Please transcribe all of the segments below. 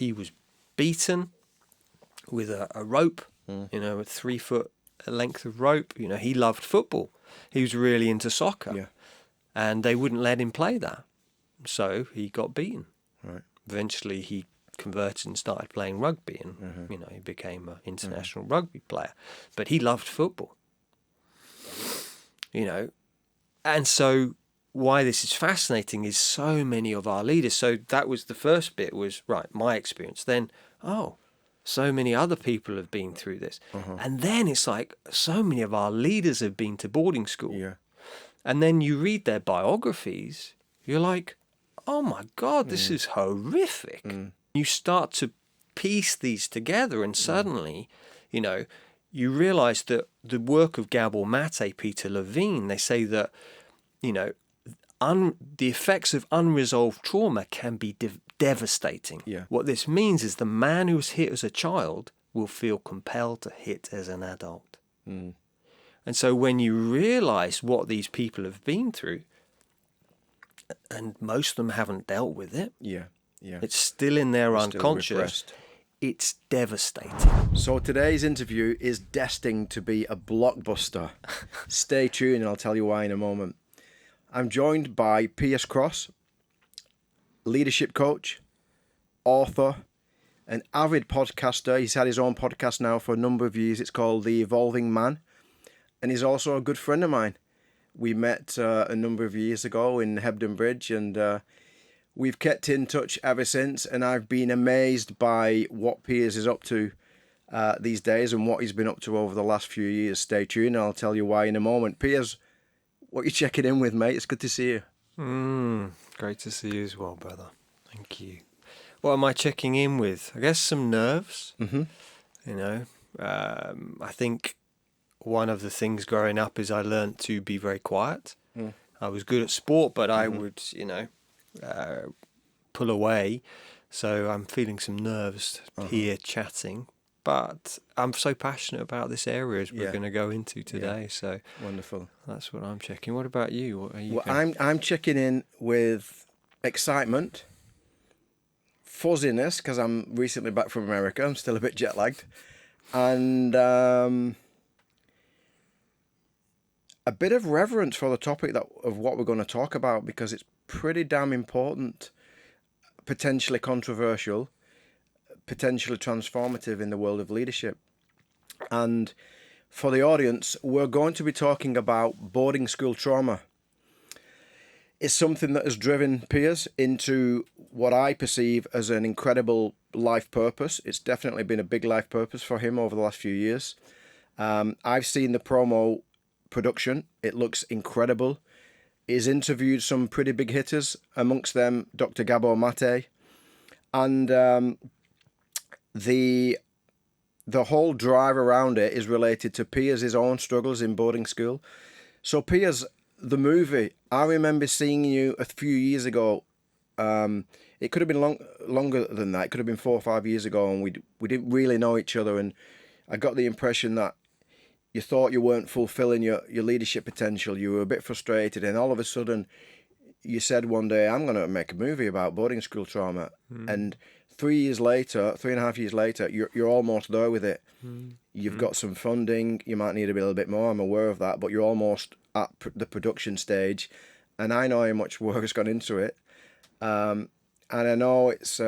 he was beaten with a rope, a 3 foot length of rope. He loved football. He was really into soccer. Yeah. And they wouldn't let him play that. So he got beaten. Right. Eventually he converted and started playing rugby, and he became an international rugby player. But he loved football. And so why this is fascinating is so many of our leaders. So that was the first bit, was right, my experience. Then, so many other people have been through this. And then it's like so many of our leaders have been to boarding school. Yeah. And then you read their biographies, you're like, oh my God, this is horrific. You start to piece these together, and suddenly, you realize that the work of Gabor Mate, Peter Levine, they say that, the effects of unresolved trauma can be devastating. Yeah. What this means is the man who was hit as a child will feel compelled to hit as an adult. And so when you realize what these people have been through, and most of them haven't dealt with it, it's still in their unconscious, repressed. It's devastating. So today's interview is destined to be a blockbuster. Stay tuned and I'll tell you why in a moment. I'm joined by Piers Cross, leadership coach, author, an avid podcaster. He's had his own podcast now for a number of years. It's called The Evolving Man. And he's also a good friend of mine. We met a number of years ago in Hebden Bridge, and we've kept in touch ever since. And I've been amazed by what Piers is up to these days and what he's been up to over the last few years. Stay tuned, and I'll tell you why in a moment. Piers, what are you checking in with, mate? It's good to see you. Great to see you as well, brother. Thank you. What am I checking in with? I guess some nerves. I think one of the things growing up is I learned to be very quiet. I was good at sport, but I would, pull away. So I'm feeling some nerves here chatting. But I'm so passionate about this area as we're going to go into today. So Wonderful. That's what I'm checking. What about you? What are you? Well, I'm checking in with excitement, fuzziness, because I'm recently back from America. I'm still a bit jet lagged, and a bit of reverence for the topic of what we're going to talk about, because it's pretty damn important, potentially controversial, potentially transformative in the world of leadership. And for the audience, we're going to be talking about boarding school trauma. It's something that has driven Piers into what I perceive as an incredible life purpose. It's definitely been a big life purpose for him over the last few years. I've seen the promo production. It looks incredible. He's interviewed some pretty big hitters, amongst them Dr. Gabor Mate. And the whole drive around it is related to Piers' own struggles in boarding school. So Piers, the movie, I remember seeing you a few years ago. It could have been longer than that. It could have been 4 or 5 years ago, and we didn't really know each other. And I got the impression that you thought you weren't fulfilling your leadership potential. You were a bit frustrated, and all of a sudden you said one day, I'm going to make a movie about boarding school trauma. And 3.5 years later, you're almost there with it. You've got some funding. You might need a little bit more. I'm aware of that, but you're almost at the production stage. And I know how much work has gone into it. And I know it's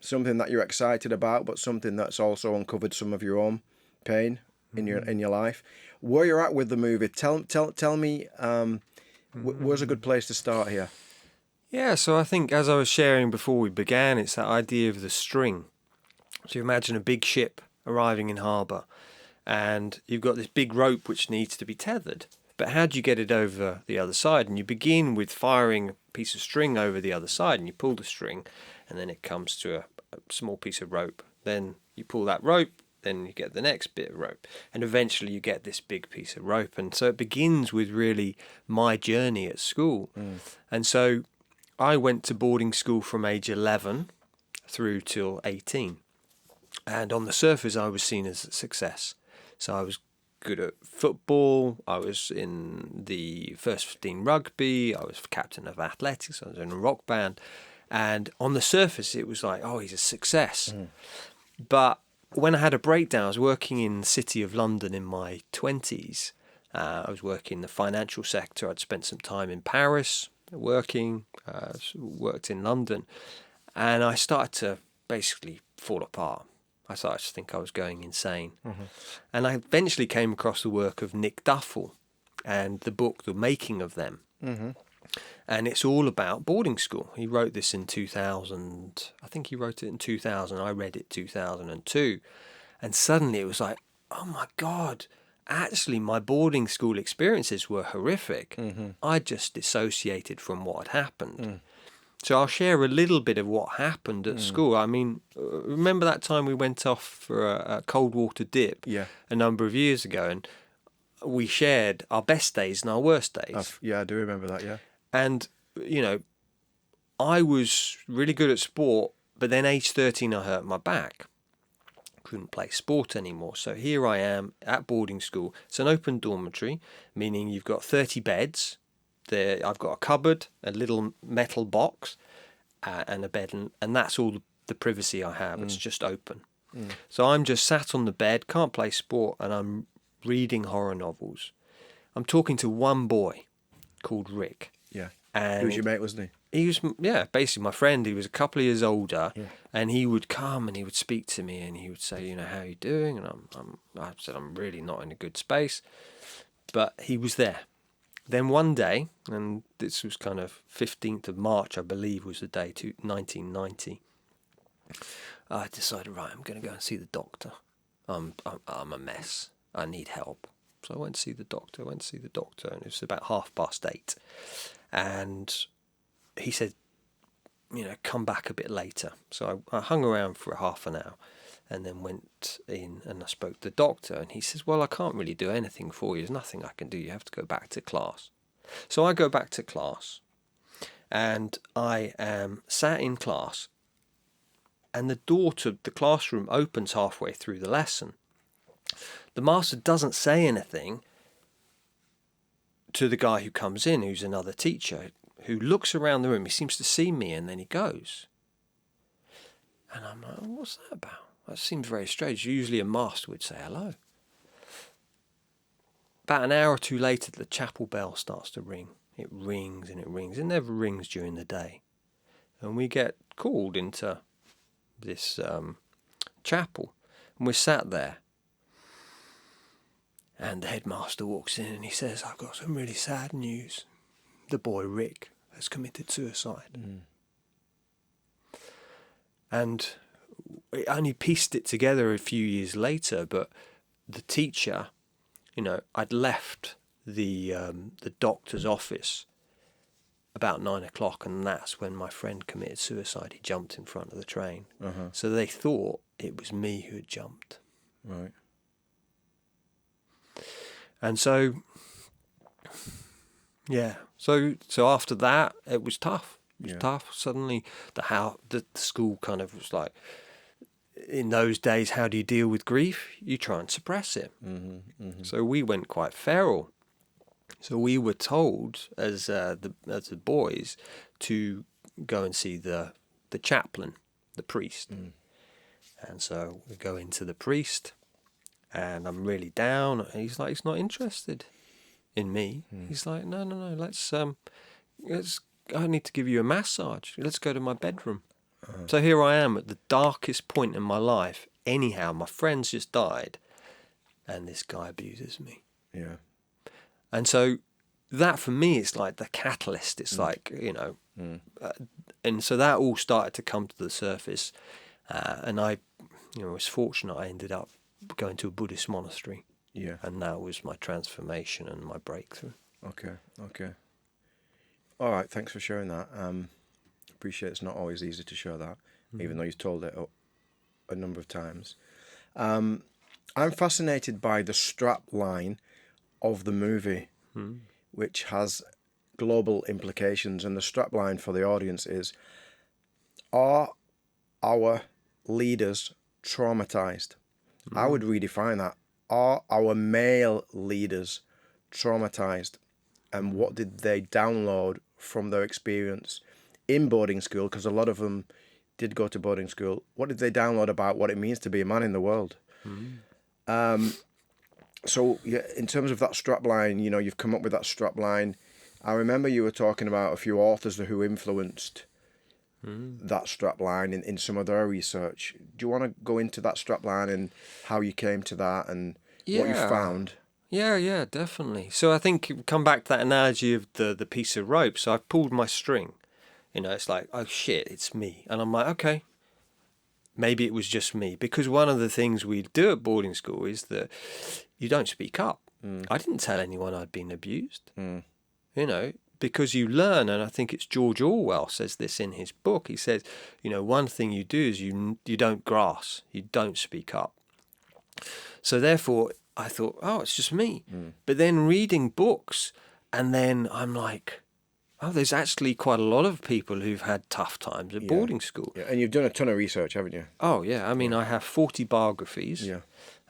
something that you're excited about, but something that's also uncovered some of your own pain in your life. Where you're at with the movie, tell me, where's a good place to start here? Yeah, so I think, as I was sharing before we began, it's that idea of the string. So you imagine a big ship arriving in harbour, and you've got this big rope which needs to be tethered. But how do you get it over the other side? And you begin with firing a piece of string over the other side, and you pull the string, and then it comes to a small piece of rope. Then you pull that rope, then you get the next bit of rope, and eventually you get this big piece of rope. And so it begins with really my journey at school. And so I went to boarding school from age 11 through till 18. And on the surface, I was seen as a success. So I was good at football. I was in the first 15 rugby. I was captain of athletics. I was in a rock band. And on the surface, it was like, oh, he's a success. But when I had a breakdown, I was working in the City of London in my 20s. I was working in the financial sector. I'd spent some time in Paris working, worked in London. And I started to basically fall apart. I started to think I was going insane. And I eventually came across the work of Nick Duffel and the book, The Making of Them. And it's all about boarding school. He wrote this in 2000. I think he wrote it in 2000. I read it 2002. And suddenly it was like, oh my God, actually my boarding school experiences were horrific. I just dissociated from what had happened. So I'll share a little bit of what happened at school. I mean, remember that time we went off for a cold water dip a number of years ago, and we shared our best days and our worst days. Yeah, I do remember that, yeah. And, you know, I was really good at sport, but then age 13 I hurt my back. Couldn't play sport anymore. So here I am at boarding school. It's an open dormitory, meaning you've got 30 beds. There, I've got a cupboard, a little metal box, and a bed, and that's all the privacy I have. It's just open. So I'm just sat on the bed, can't play sport, and I'm reading horror novels. I'm talking to one boy called Rick. Yeah. And He was your mate, wasn't he? he was, basically my friend. He was a couple of years older, and he would come and he would speak to me and he would say, you know, how are you doing? And I said, I'm really not in a good space, but he was there. Then one day, and this was kind of 15th of March, I believe was the day, 1990, I decided, right, I'm going to go and see the doctor. I'm a mess. I need help. So I went to see the doctor, and it was about 8:30. And he said, you know, come back a bit later. So I hung around for half an hour and then went in and I spoke to the doctor, and he says, well, I can't really do anything for you. There's nothing I can do. You have to go back to class. So I go back to class and I am sat in class, and the door to the classroom opens halfway through the lesson. The master doesn't say anything to the guy who comes in, who's another teacher, who looks around the room. He seems to see me, and then he goes. And I'm like, oh, what's that about? That seems very strange. Usually a master would say hello. About an hour or two later, the chapel bell starts to ring. It rings and it rings. It never rings during the day. And we get called into this chapel, and we're sat there. And the headmaster walks in and he says, I've got some really sad news. The boy Rick has committed suicide. And I only pieced it together a few years later, but the teacher, you know, I'd left the doctor's office about 9 o'clock, and that's when my friend committed suicide. He jumped in front of the train. So they thought it was me who had jumped. Right. And so, yeah. So after that, it was tough. It was tough. Suddenly, the school kind of was like, in those days, how do you deal with grief? You try and suppress it. So we went quite feral. So we were told as the boys to go and see the chaplain, the priest. And so we go into the priest, and I'm really down. And he's like, he's not interested in me. He's like, no, let's I need to give you a massage. Let's go to my bedroom. So here I am at the darkest point in my life. Anyhow, my friend's just died, and this guy abuses me. Yeah. And so that for me is like the catalyst. It's like, you know, and so that all started to come to the surface. And I, you know, was fortunate. I ended up going to a Buddhist monastery. Yeah. And that was my transformation and my breakthrough. Okay. All right, thanks for sharing that. Appreciate it's not always easy to show that, even though you've told it a number of times. I'm fascinated by the strap line of the movie, which has global implications. And the strap line for the audience is, are our leaders traumatized? I would redefine that. Are our male leaders traumatized? And what did they download from their experience in boarding school, because a lot of them did go to boarding school, what did they download about what it means to be a man in the world? So yeah, in terms of that strapline, you've come up with that strapline. I remember you were talking about a few authors who influenced that strapline in some of their research. Do you want to go into that strapline and how you came to that and what you found? Yeah, definitely. So I think come back to that analogy of the piece of rope. So I've pulled my string. It's like, oh shit, it's me. And I'm like, okay, maybe it was just me. Because one of the things we do at boarding school is that you don't speak up. I didn't tell anyone I'd been abused. Because you learn, and I think it's George Orwell says this in his book. He says, one thing you do is you don't grass, you don't speak up. So therefore, I thought, oh, it's just me. But then reading books, and then I'm like, oh, there's actually quite a lot of people who've had tough times at boarding school. Yeah, and you've done a ton of research, haven't you? Oh, yeah. I mean, I have 40 biographies. Yeah.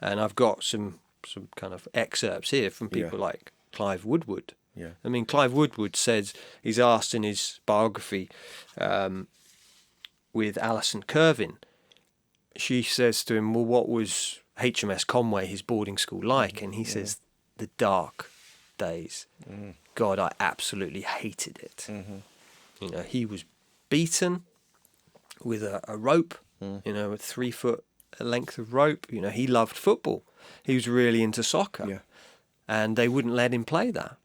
And I've got some kind of excerpts here from people like Clive Woodward. Yeah. I mean, Clive Woodward says, he's asked in his biography with Alison Kirvin, she says to him, well, what was HMS Conway, his boarding school, like? And he says, the dark days. God, I absolutely hated it. He was beaten with a rope, a 3 foot length of rope. He loved football. He was really into soccer. Yeah. And they wouldn't let him play that.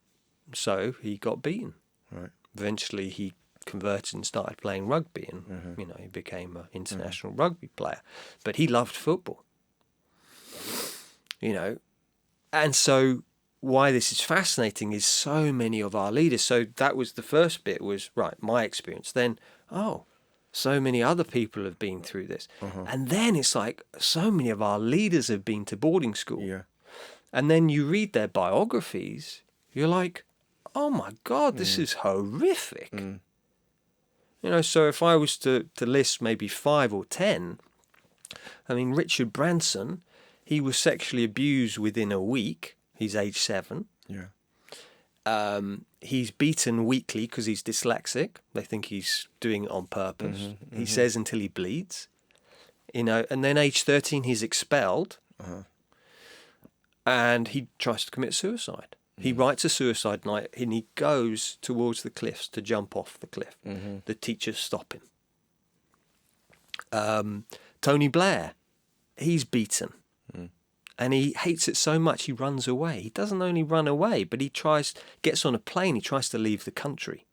So he got beaten. Right. Eventually he converted and started playing rugby and, he became an international rugby player. But he loved football. And so why this is fascinating is so many of our leaders. So that was the first bit was, right, my experience. Then, so many other people have been through this. And then it's like so many of our leaders have been to boarding school. Yeah. And then you read their biographies, you're like, oh my God, this is horrific. So if I was to list maybe 5 or 10, I mean, Richard Branson, he was sexually abused within a week. He's age 7. Yeah. He's beaten weekly because he's dyslexic. They think he's doing it on purpose. He says until he bleeds. And then age 13, he's expelled. And he tries to commit suicide. He writes a suicide note and he goes towards the cliffs to jump off the cliff. The teachers stop him. Tony Blair, he's beaten. And he hates it so much he runs away. He doesn't only run away, but he gets on a plane, he tries to leave the country.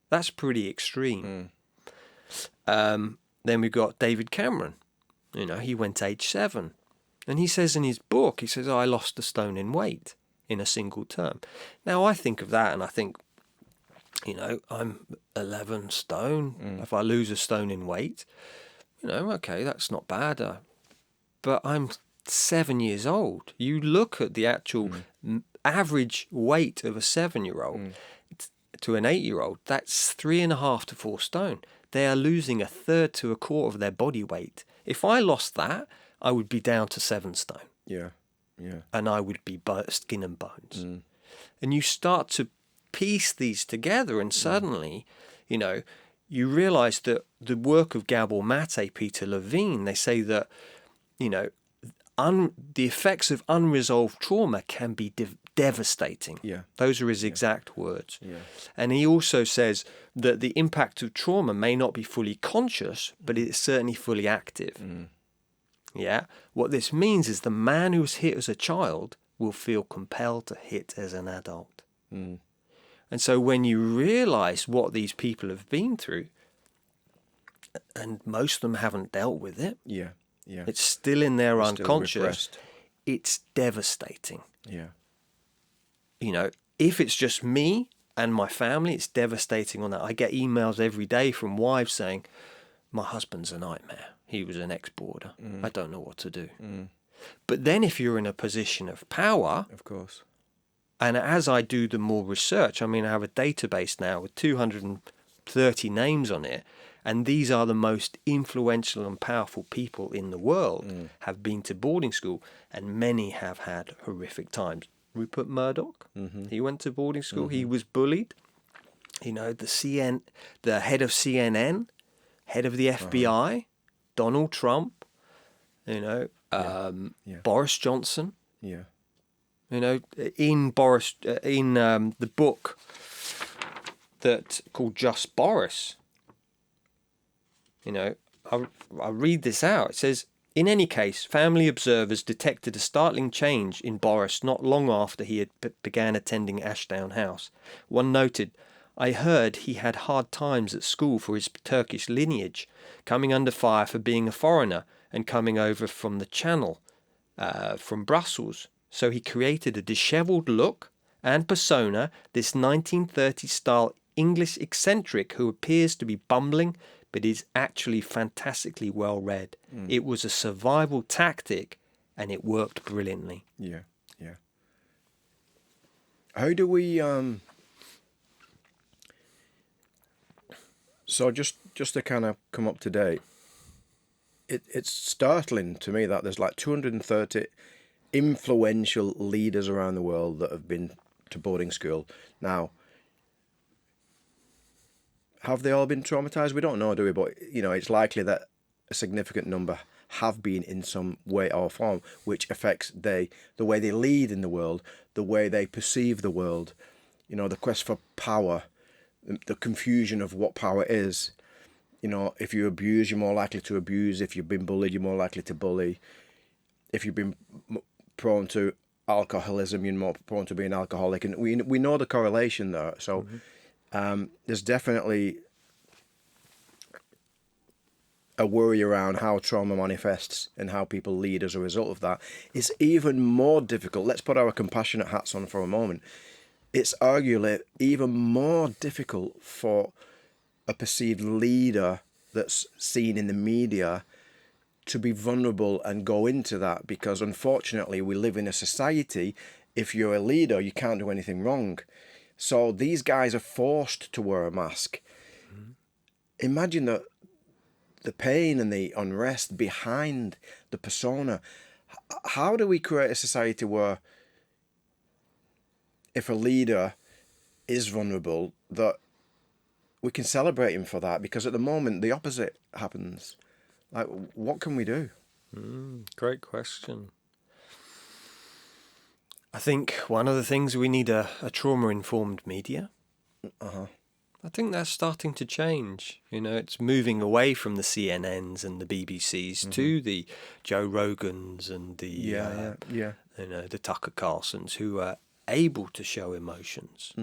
That's pretty extreme. Then we've got David Cameron. He went age 7. And he says in his book, he says, I lost a stone in weight in a single term. Now I think of that and I think, I'm 11 stone. If I lose a stone in weight, okay, that's not bad. But I'm 7 years old. You look at the actual average weight of a 7-year-old to an 8-year-old, that's 3.5 to 4 stone. They are losing 1/3 to 1/4 of their body weight. If I lost that, I would be down to 7 stone. Yeah. Yeah. And I would be skin and bones. And you start to piece these together and suddenly, you realise that the work of Gabor Mate, Peter Levine, they say that, the effects of unresolved trauma can be devastating. Yeah. Those are his exact words. Yeah. And he also says that the impact of trauma may not be fully conscious, but it's certainly fully active. Yeah. What this means is the man who was hit as a child will feel compelled to hit as an adult. And so when you realise what these people have been through, and most of them haven't dealt with it, Yeah. Yeah. it's still in their Still unconscious, repressed. it's devastating. Yeah. If it's just me and my family, it's devastating on that. I get emails every day from wives saying, my husband's a nightmare. He was an ex-boarder. I don't know what to do. But then if you're in a position of power, Of course. and as I do the more research, I mean, I have a database now with 230 names on it, and these are the most influential and powerful people in the world, have been to boarding school, and many have had horrific times. Rupert Murdoch, he went to boarding school, he was bullied. you know, the head of CNN, head of the FBI, Donald Trump, you know, Yeah. Boris Johnson. Yeah. You know, in the book that called Just Boris, you know, I read this out. It says, in any case, family observers detected a startling change in Boris not long after he had began attending Ashdown House. One noted, I heard he had hard times at school for his Turkish lineage, coming under fire for being a foreigner and coming over from the Channel, from Brussels. So he created a dishevelled look and persona, this 1930s-style English eccentric who appears to be bumbling but is actually fantastically well read. It was a survival tactic and it worked brilliantly. Yeah. Yeah. How do we so just to kind of come up to date, it's startling to me that there's like 230 influential leaders around the world that have been to boarding school. Now, have they all been traumatized? We don't know, do we? But, you know, it's likely that a significant number have been in some way or form, which affects the way they lead in the world, the way they perceive the world, you know, the quest for power, the confusion of what power is. You know, if you abuse, you're more likely to abuse. If you've been bullied, you're more likely to bully. If you've been prone to alcoholism, you're more prone to being alcoholic. And we know the correlation there. So there's definitely a worry around how trauma manifests and how people lead as a result of that. It's even more difficult. Let's put our compassionate hats on for a moment. It's arguably even more difficult for a perceived leader that's seen in the media to be vulnerable and go into that, because unfortunately we live in a society, if you're a leader, you can't do anything wrong. So these guys are forced to wear a mask. Imagine the pain and the unrest behind the persona. How do we create a society where if a leader is vulnerable, that we can celebrate him for that? Because at the moment, the opposite happens. Like, what can we do? Great question. I think one of the things we need a trauma-informed media. I think that's starting to change. You know, it's moving away from the CNNs and the BBCs to the Joe Rogans and the you know, the Tucker Carlsons, who are able to show emotions.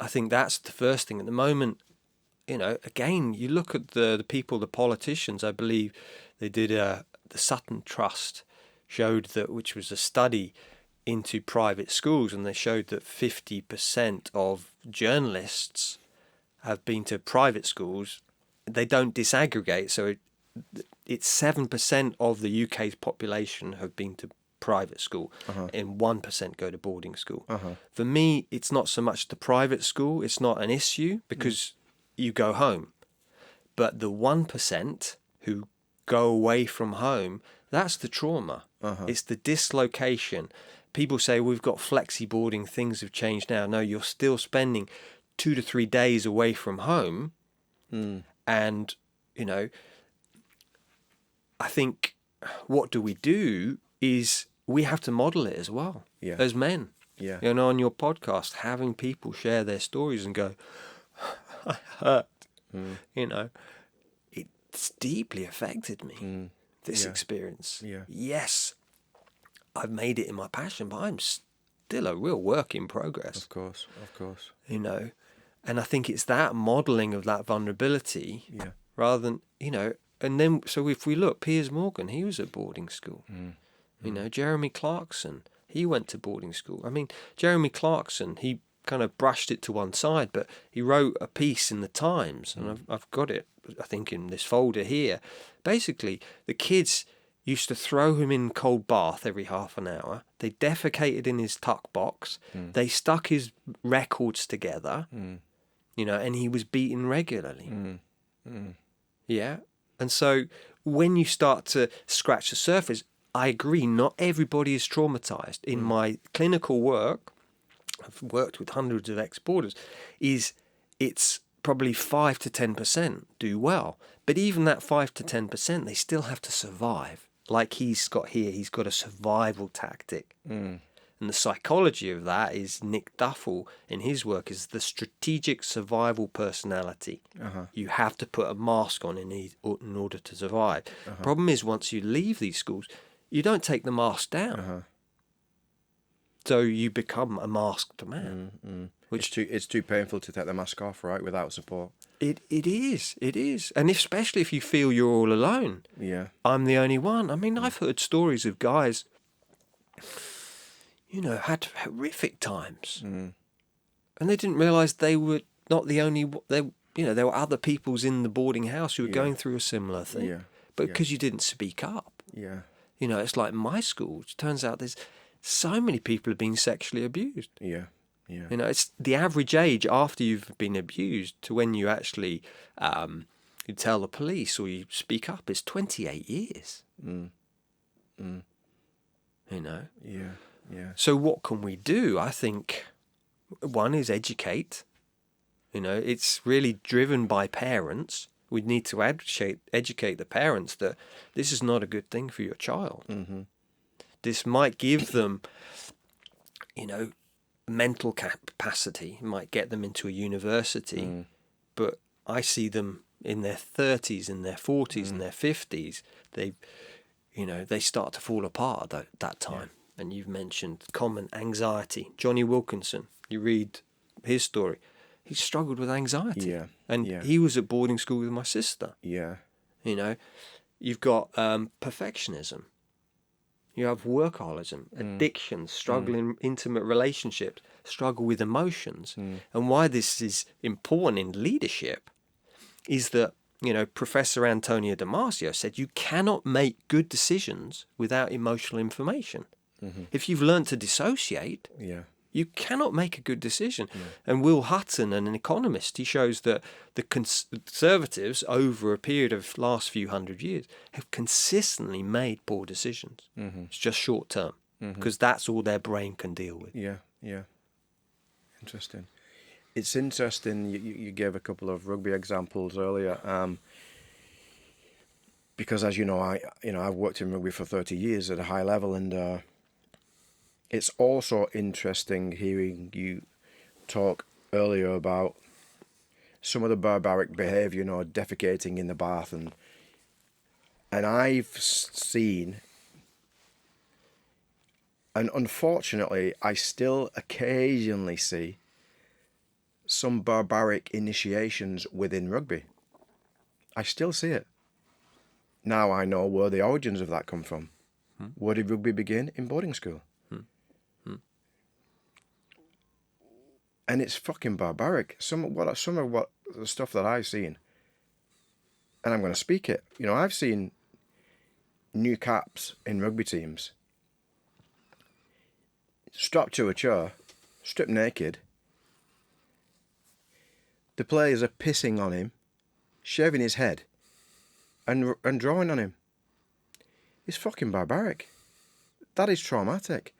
I think that's the first thing at the moment. You know, again, you look at the people, the politicians. I believe they did the Sutton Trust showed that, which was a study into private schools, and they showed that 50% of journalists have been to private schools. They don't disaggregate, so it's 7% of the UK's population have been to private school, and 1% go to boarding school. For me, it's not so much the private school, it's not an issue, because you go home. But the 1% who go away from home, that's the trauma. It's the dislocation. People say we've got flexi boarding, things have changed now. No, you're still spending 2 to 3 days away from home. And, you know, I think what do we do is we have to model it as well, as men. You know, on your podcast, having people share their stories and go, I hurt. You know, it's deeply affected me, this experience. Yes, I've made it in my passion, but I'm still a real work in progress. Of course. You know, and I think it's that modelling of that vulnerability rather than, you know, and then, so if we look, Piers Morgan, he was at boarding school. You know, Jeremy Clarkson, he went to boarding school. I mean, Jeremy Clarkson, he kind of brushed it to one side, but he wrote a piece in the Times, and I've got it, I think, in this folder here. Basically, the kids used to throw him in cold bath every half an hour. They defecated in his tuck box. They stuck his records together, you know, and he was beaten regularly. Yeah. And so when you start to scratch the surface, I agree, not everybody is traumatized. In my clinical work, I've worked with hundreds of ex-boarders, is it's probably 5 to 10% do well. But even that 5 to 10%, they still have to survive. Like he's got here, he's got a survival tactic. And the psychology of that is Nick Duffel in his work is the strategic survival personality. You have to put a mask on in order to survive. Problem is, once you leave these schools, you don't take the mask down. So you become a masked man. Which it's too painful to take the mask off, right, without support. It is. And especially if you feel you're all alone. Yeah. I'm the only one. I mean, I've heard stories of guys, had horrific times. And they didn't realise they were not the only, there were other peoples in the boarding house who were going through a similar thing. Yeah. But because you didn't speak up. Yeah. It's like my school. It turns out there's so many people have been sexually abused. Yeah. Yeah. It's the average age after you've been abused to when you actually you tell the police or you speak up is 28 years. Yeah. Yeah. So what can we do? I think one is educate. It's really driven by parents. We need to educate the parents that this is not a good thing for your child. This might give them, mental capacity, might get them into a university, but I see them in their 30s, in their 40s, in their 50s. They start to fall apart at that time. And you've mentioned common anxiety. Johnny Wilkinson, you read his story. He struggled with anxiety. Yeah. And he was at boarding school with my sister. Yeah. You've got perfectionism. You have workaholism, addiction, struggle in intimate relationships, struggle with emotions. And why this is important in leadership is that, Professor Antonio Damasio said you cannot make good decisions without emotional information. If you've learned to dissociate, you cannot make a good decision. And Will Hutton, an economist, he shows that the conservatives over a period of last few hundred years have consistently made poor decisions. It's just short term because that's all their brain can deal with. Yeah. Yeah. Interesting. It's interesting. You gave a couple of rugby examples earlier. Because as you know, I've worked in rugby for 30 years at a high level, and it's also interesting hearing you talk earlier about some of the barbaric behaviour, defecating in the bath, and I've seen, and unfortunately, I still occasionally see some barbaric initiations within rugby. I still see it. Now I know where the origins of that come from. Where did rugby begin? In boarding school. And it's fucking barbaric. Some of what the stuff that I've seen, and I'm going to speak it. I've seen new caps in rugby teams strapped to a chair, stripped naked. The players are pissing on him, shaving his head, and drawing on him. It's fucking barbaric. That is traumatic.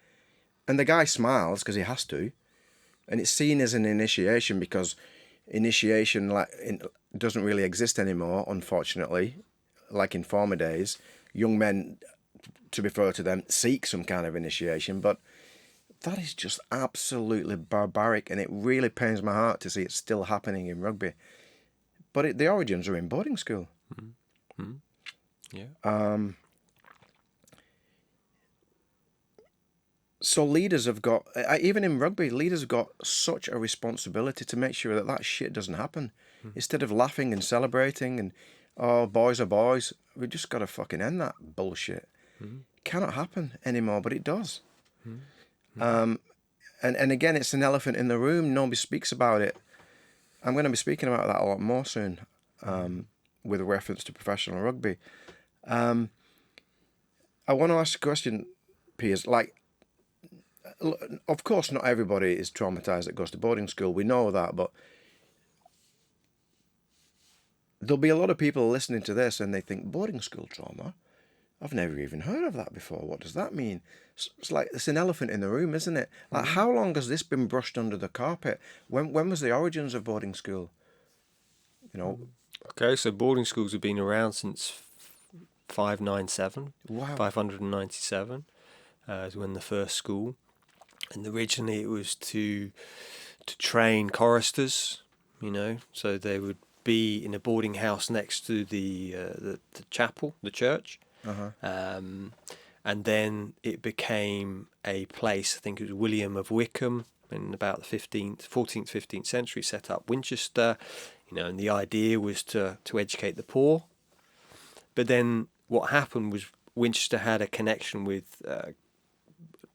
And the guy smiles because he has to. And it's seen as an initiation because initiation doesn't really exist anymore, unfortunately. Like in former days, young men, to refer to them, seek some kind of initiation. But that is just absolutely barbaric, and it really pains my heart to see it still happening in rugby. But the origins are in boarding school. Yeah. So leaders have got, even in rugby, leaders have got such a responsibility to make sure that shit doesn't happen. Instead of laughing and celebrating and, oh, boys are boys, we just got to fucking end that bullshit. Cannot happen anymore, but it does. And again, it's an elephant in the room. Nobody speaks about it. I'm going to be speaking about that a lot more soon, with reference to professional rugby. I want to ask a question, Piers. Of course, not everybody is traumatized that goes to boarding school. We know that, but there'll be a lot of people listening to this and they think, boarding school trauma? I've never even heard of that before. What does that mean? It's like it's an elephant in the room, isn't it? Like, how long has this been brushed under the carpet? When was the origins of boarding school? You know, Okay, so boarding schools have been around since 597, wow. 597 is when the first school, and originally it was to train choristers, so they would be in a boarding house next to the chapel, the church. And then it became a place, I think it was William of Wykeham in about the 14th, 15th century, set up Winchester, and the idea was to educate the poor. But then what happened was Winchester had a connection with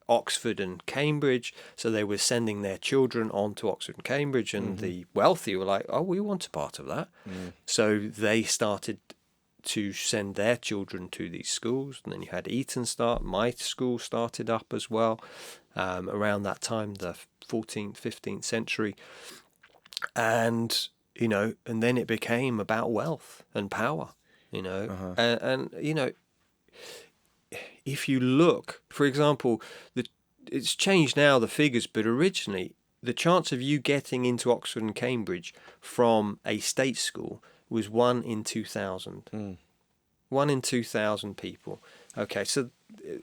Oxford and Cambridge, so they were sending their children on to Oxford and Cambridge, and the wealthy were like, oh, we want a part of that. So they started to send their children to these schools, and then you had Eton start. My school started up as well around that time, the 14th, 15th century, and and then it became about wealth and power, and if you look, for example, it's changed now, the figures, but originally the chance of you getting into Oxford and Cambridge from a state school was 1 in 2,000. 1 in 2,000 people. Okay, so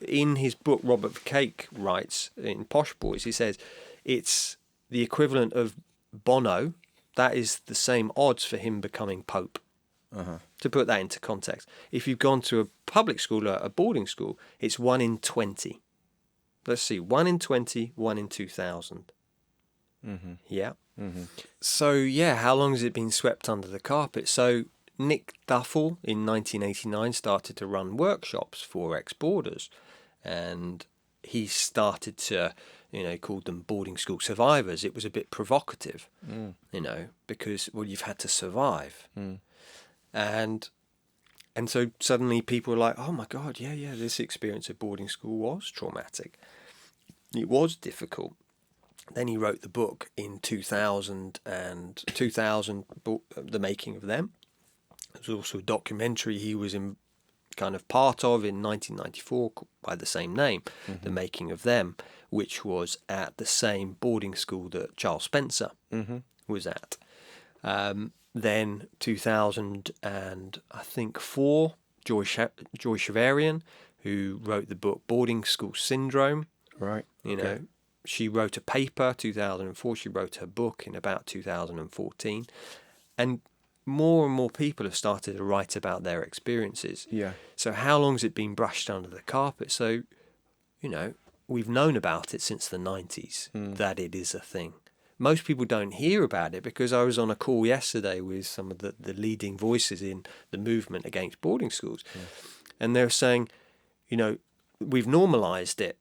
in his book, Robert Cake writes in Posh Boys, he says it's the equivalent of Bono. That is the same odds for him becoming Pope. To put that into context, if you've gone to a public school or a boarding school, it's 1 in 20. Let's see, 1 in 20, 1 in 2,000. Yeah. So, yeah, how long has it been swept under the carpet? So, Nick Duffel in 1989 started to run workshops for ex-boarders, and he started to, called them boarding school survivors. It was a bit provocative, because, well, you've had to survive. And so suddenly people were like, oh my God, yeah, this experience of boarding school was traumatic. It was difficult. Then he wrote the book in 2000, The Making of Them. There's also a documentary he was in kind of part of in 1994 by the same name, The Making of Them, which was at the same boarding school that Charles Spencer was at. Then 2004, Joy Shavarian, who wrote the book Boarding School Syndrome. Right. She wrote a paper, 2004. She wrote her book in about 2014. And more people have started to write about their experiences. Yeah. So how long has it been brushed under the carpet? So, we've known about it since the 90s, that it is a thing. Most people don't hear about it because I was on a call yesterday with some of the leading voices in the movement against boarding schools. And they're saying, we've normalised it,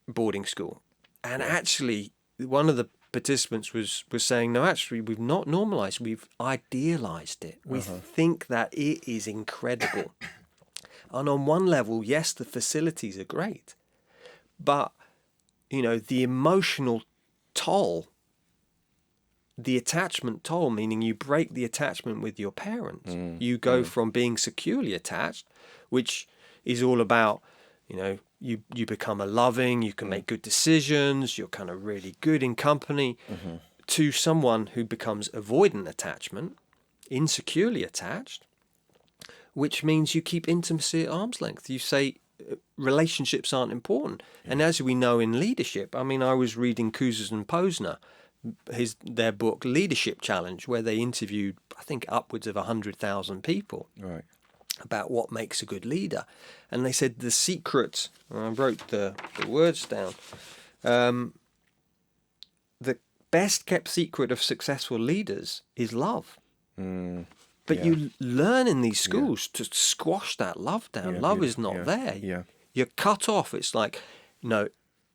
boarding school. And actually, one of the participants was saying, no, actually, we've not normalised, we've idealised it. We think that it is incredible. And on one level, yes, the facilities are great. But, the emotional toll, the attachment toll, meaning you break the attachment with your parents. You go from being securely attached, which is all about, you become a loving, you can make good decisions, you're kind of really good in company, to someone who becomes avoidant attachment, insecurely attached, which means you keep intimacy at arm's length. You say relationships aren't important. And as we know in leadership, I was reading Cousins and Posner, their book Leadership Challenge, where they interviewed, I think, upwards of 100,000 people about what makes a good leader. And they said the secret, I wrote the words down, the best kept secret of successful leaders is love. But you learn in these schools to squash that love down. Love is not there. You're cut off. It's like, no,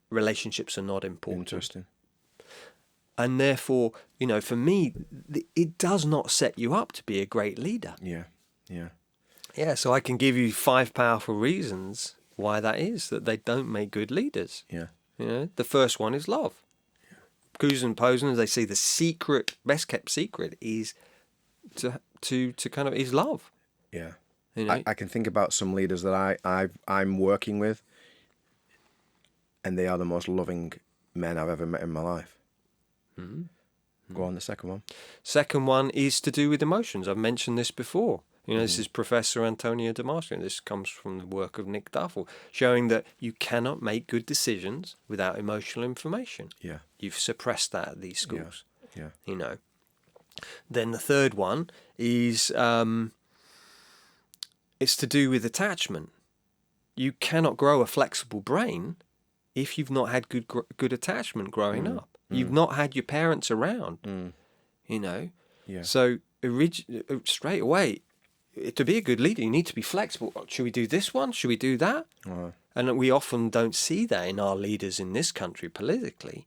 relationships are not important. Interesting. And therefore, for me, it does not set you up to be a great leader. Yeah, so I can give you 5 powerful reasons why that is, that they don't make good leaders. The first one is love. Cousins and Posner, they say the secret, best kept secret is to kind of is love. You know, I can think about some leaders that I'm working with, and they are the most loving men I've ever met in my life. Go on, the second one. second one is to do with emotions. I've mentioned this before. You know, this is Professor Antonio Damasio. This comes from the work of Nick Duffel, showing that you cannot make good decisions without emotional information. Yeah. You've suppressed that at these schools. Yeah. You know. Then the third one is it's to do with attachment. You cannot grow a flexible brain if you've not had good attachment growing up. You've not had your parents around. You know. Yeah. So straight away, to be a good leader, you need to be flexible. Should we do this one? Should we do that? And we often don't see that in our leaders in this country politically.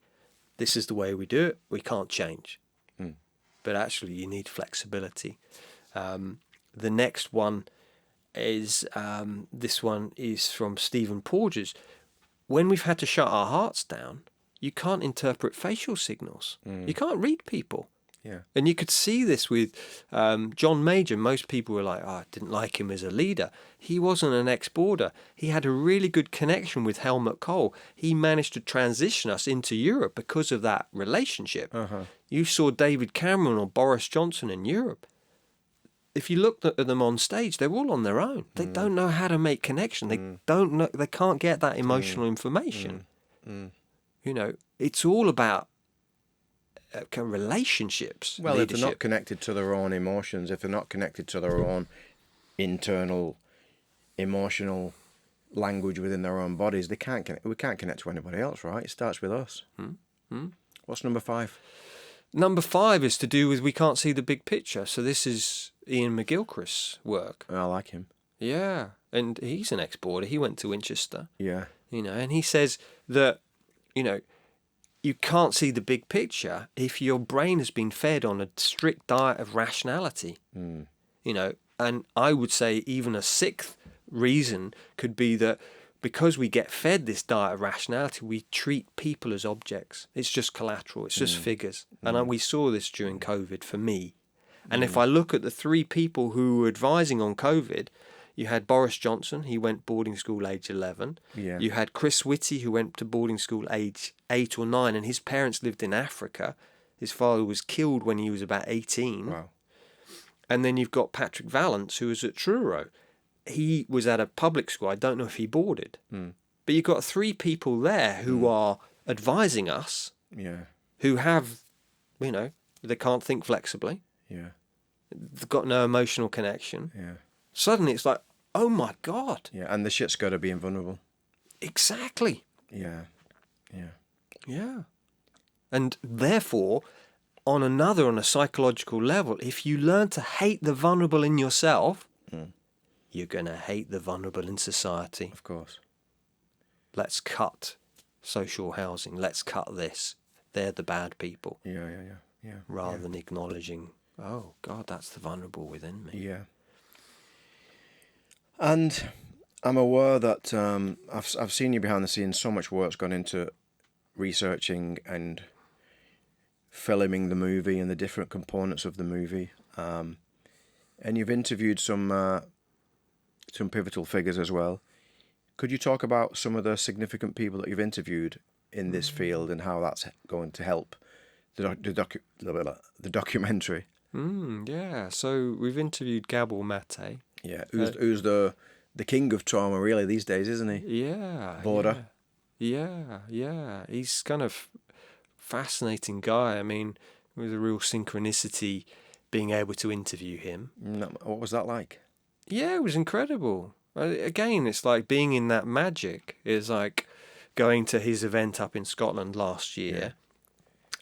This is the way we do it. We can't change. But actually, you need flexibility. The next one is, this one is from Stephen Porges. When we've had to shut our hearts down, you can't interpret facial signals. You can't read people. Yeah. And you could see this with John Major. Most people were like, I didn't like him as a leader. He wasn't an ex-border. He had a really good connection with Helmut Kohl. He managed to transition us into Europe because of that relationship. You saw David Cameron or Boris Johnson in Europe. If you looked at them on stage, they're all on their own. They don't know how to make connection. They don't know. They can't get that emotional information. You know, it's all about relationships. Well, leadership. if they're not connected to their own emotions, if they're not connected to their own internal emotional language within their own bodies, they can't connect. We can't connect to anybody else, right? It starts with us. What's number 5? Number 5 is to do with we can't see the big picture. So this is Ian McGilchrist's work. I like him. Yeah, and he's an ex-border. He went to Winchester. Yeah. You know, and he says that, you know, you can't see the big picture if your brain has been fed on a strict diet of rationality. You know, and I would say even a 6th reason could be that because we get fed this diet of rationality, we treat people as objects. It's just collateral. It's just figures. And we saw this during COVID for me. And if I look at the 3 people who were advising on COVID, you had Boris Johnson, he went boarding school age 11. Yeah. You had Chris Whitty, who went to boarding school age 8 or 9, and his parents lived in Africa. His father was killed when he was about 18. Wow. And then you've got Patrick Vallance, who was at Truro. He was at a public school. I don't know if he boarded. But you've got 3 people there who are advising us, Yeah. who have, you know, they can't think flexibly. Yeah. They've got no emotional connection. Yeah. Suddenly it's like, oh my God. Yeah. And the shit's got to be invulnerable. Exactly. Yeah. Yeah. Yeah. And therefore, on a psychological level, if you learn to hate the vulnerable in yourself, you're going to hate the vulnerable in society. Of course. Let's cut social housing. Let's cut this. They're the bad people. Yeah. Rather than acknowledging, oh God, that's the vulnerable within me. Yeah. And I'm aware that I've seen you behind the scenes. So much work's gone into researching and filming the movie and the different components of the movie. And you've interviewed some pivotal figures as well. Could you talk about some of the significant people that you've interviewed in this field and how that's going to help the documentary? Yeah. So we've interviewed Gabor Mate. Yeah, who's the king of trauma really these days, isn't he? Yeah. Border. Yeah. He's kind of fascinating guy. I mean, with a real synchronicity being able to interview him. What was that like? Yeah, it was incredible. Again, it's like being in that magic. It's like going to his event up in Scotland last year,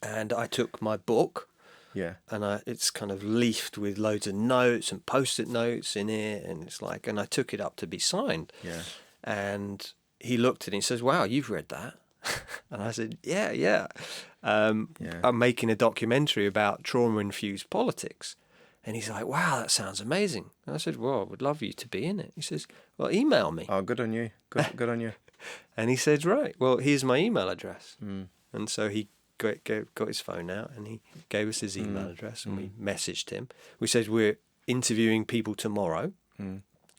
and I took my book. Yeah. And it's kind of leafed with loads of notes and post-it notes in it, and it's like, and I took it up to be signed. Yeah. And he looked at it and he says, "Wow, you've read that?" And I said, "Yeah. I'm making a documentary about trauma-infused politics." And he's like, "Wow, that sounds amazing." And I said, "Well, I would love you to be in it." He says, "Well, email me." Oh, good on you. Good on you. And he said, "Right, well, here's my email address." And so he got his phone out and he gave us his email address and we messaged him. We said, "We're interviewing people tomorrow.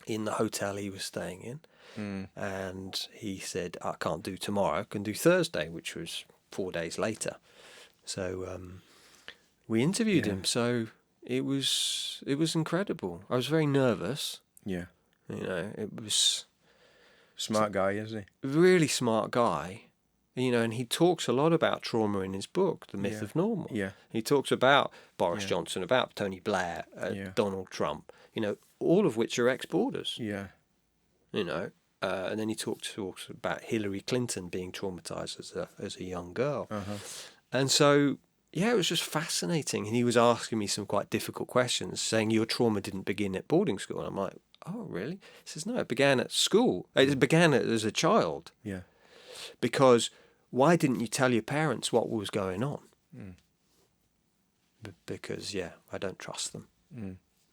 in the hotel he was staying in. Mm. And he said, I can't do tomorrow, I can do Thursday, which was 4 days later. So we interviewed him. So it was incredible. I was very nervous. Yeah. You know, it was Smart guy, isn't a really smart guy. You know, and he talks a lot about trauma in his book, The Myth of Normal. Yeah. He talks about Boris Johnson, about Tony Blair, Donald Trump, you know, all of which are ex-boarders. Yeah. You know, and then he talks about Hillary Clinton being traumatized as a young girl. And so, yeah, it was just fascinating. And he was asking me some quite difficult questions, saying, your trauma didn't begin at boarding school. And I'm like, oh, really? He says, no, it began at school. It began as a child. Yeah. Because why didn't you tell your parents what was going on? Because, I don't trust them.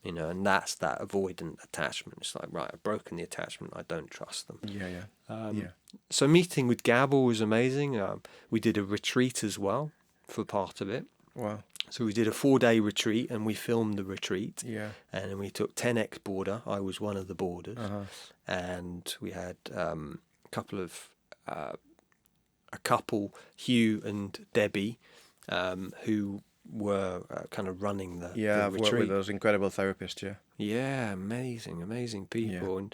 You know, and that's that avoidant attachment. It's like, right, I've broken the attachment. I don't trust them. So meeting with Gabor was amazing. We did a retreat as well for part of it. Wow. So we did a 4-day retreat, and we filmed the retreat. Yeah. And then we took 10 ex-boarder. I was one of the boarders. And we had a couple, Hugh and Debbie, who were kind of running the Yeah, I've retreat. worked with those incredible therapists, Yeah, amazing people. And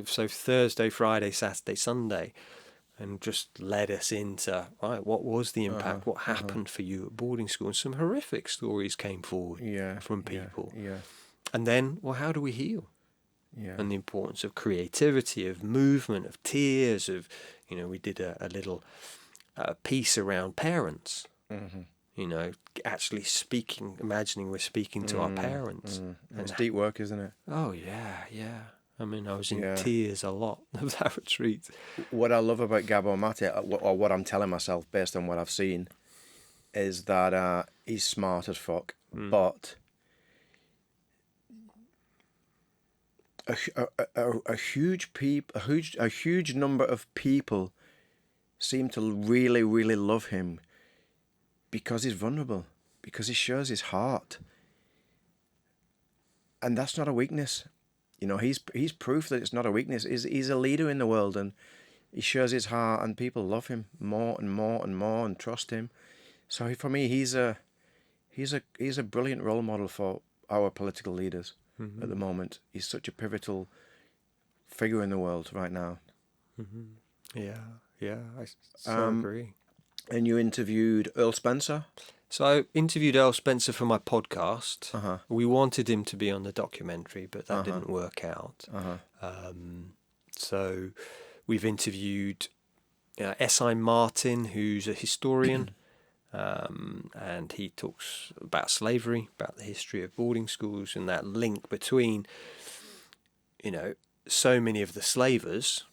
so Thursday, Friday, Saturday, Sunday, and just led us into, right, what was the impact? What happened for you at boarding school? And some horrific stories came forward from people. Yeah. And then, well, how do we heal? Yeah. And the importance of creativity, of movement, of tears, of, you know, we did a little piece around parents. You know, actually speaking, imagining we're speaking to our parents. And it's deep work, isn't it? Oh, yeah. I mean, I was in tears a lot of that retreat. What I love about Gabor Mate, or what I'm telling myself based on what I've seen, is that he's smart as fuck, but a huge number of people seem to really, really love him because he's vulnerable, because he shows his heart, and that's not a weakness. You know, he's proof that it's not a weakness. He's a leader in the world, and he shows his heart, and people love him more and more and more, and trust him. So for me, he's a brilliant role model for our political leaders at the moment. He's such a pivotal figure in the world right now. Yeah, I so agree. And you interviewed Earl Spencer? So I interviewed Earl Spencer for my podcast. We wanted him to be on the documentary, but that didn't work out. So we've interviewed S.I. Martin, who's a historian, and he talks about slavery, about the history of boarding schools, and that link between, you know, so many of the slavers